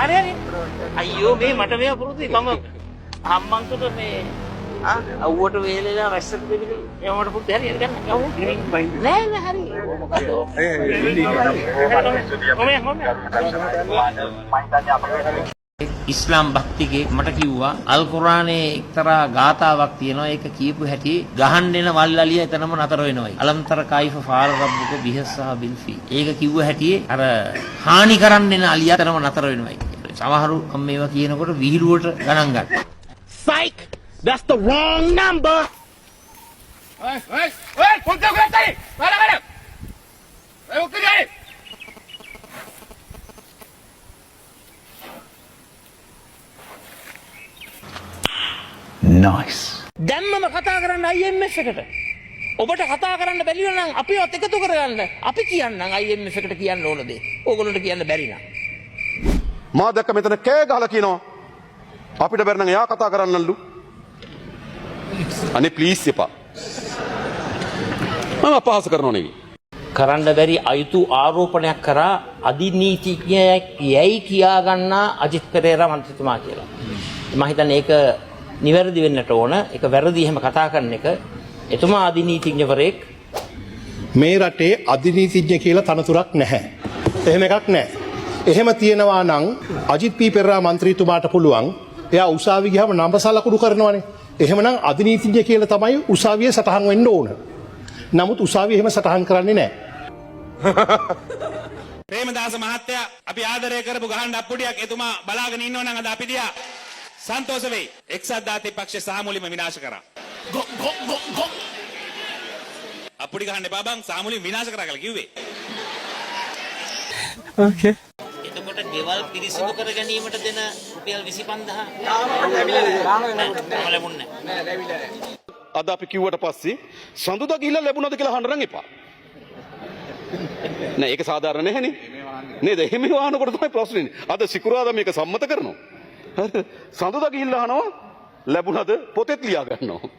හරි හරි. අයියෝ මේ මට මේ පුරුදුයි මම අම්මන්කට මේ අවුවට වේලෙලා වැස්සට දෙවිලි යමකට පුරුදු හරි හරි ගන්න. නෑ නෑ හරි. ඉස්ලාම් භක්තිකේ මට කිව්වා අල් කුර්ආනයේ එක්තරා ගාතාවක් තියෙනවා ඒක කියපු හැටි ගහන්න එන වල්ලාලිය එතනම නතර වෙනවයි අලම්තර කයිෆ ෆාර රබ්බුක බිහස්සා බිල්ෆි ඒක කිව්ව හැටි අර හානි කරන්න එන අලිය එතනම නතර වෙනවයි සමහරු මම මේවා කියනකොට විහිළුවට ගණන් ගන්න psych that's the wrong number hey පොඩ්ඩක් ගත්තයි වල ඒ ඔක්කොම nice දැම්මම කතා කරන්න IMF එකට. ඔබට කතා කරන්න බැරි නම් අපිවත් එකතු කරගන්න. අපි කියන්නම් IMF එකට කියන්න ඕන දේ. ඕගොල්ලන්ට කියන්න බැරි නම්. මා දැක්ක මෙතන කෑ ගහලා කියනවා. අපිට බැරි නම් එයා කතා කරන්නලු. අනේ ප්ලීස් එපා. මම අපහාස කරනව නෙවෙයි. කරන්න බැරි අයුතු ආරෝපණයක් කරා අධිනීතිඥයෙක් යයි කියා ගන්නා අජිත් පෙරේරා මන්ත්‍රීතුමා කියලා. මම හිතන්නේ ඒක නිවැරදි වෙන්නට ඕන ඒක වැරදි එහෙම කතා කරන එක එතුමා අධිනීතිඥවරයෙක් මේ රටේ අධිනීතිඥ කියලා තනතුරක් නැහැ. එහෙම එකක් නැහැ. එහෙම තියෙනවා නම් අජිත් පී පෙරේරා මන්ත්‍රීතුමාට පුළුවන් එයා උසාවි ගියාම නම්බසලකුඩු කරනවනේ. එහෙමනම් අධිනීතිඥ කියලා තමයි උසාවියේ සටහන් වෙන්න ඕන. නමුත් උසාවිය එහෙම සටහන් කරන්නේ නැහැ. ප්‍රේමදාස මහත්තයා අපි ආදරය කරපු ගහන්න අප්පුඩියක් එතුමා බලාගෙන ඉන්නවනම් අද අපි දිහා संतोष वे එක්සත් ජාතික පක්ෂ සාමුලින්ම විනාශ කරා. අපුඩි ගහන්න එපා බං සාමුලින් විනාශ කරා කියලා කිව්වේ. ඕකේ. එතකොට ගෙවල් පිරිසිදු කර ගැනීමට දෙන රුපියල් 25000 ලැබුණේ නැහැ. අද අපි කිව්වට පස්සේ සඳුදා ගිහිල්ලා ලැබුණාද කියලා අහන්න නම් එපා. නෑ ඒක සාධාරණ නැහැනේ. නේද? එහෙම වහනකොට තමයි ප්‍රශ්නේ. අද සිකුරාදා මේක සම්මත කරනවා. සඳුදා ගිහිල්ලා අහනවා ලැබුණාද පොතේත් ලියා ගන්නවා.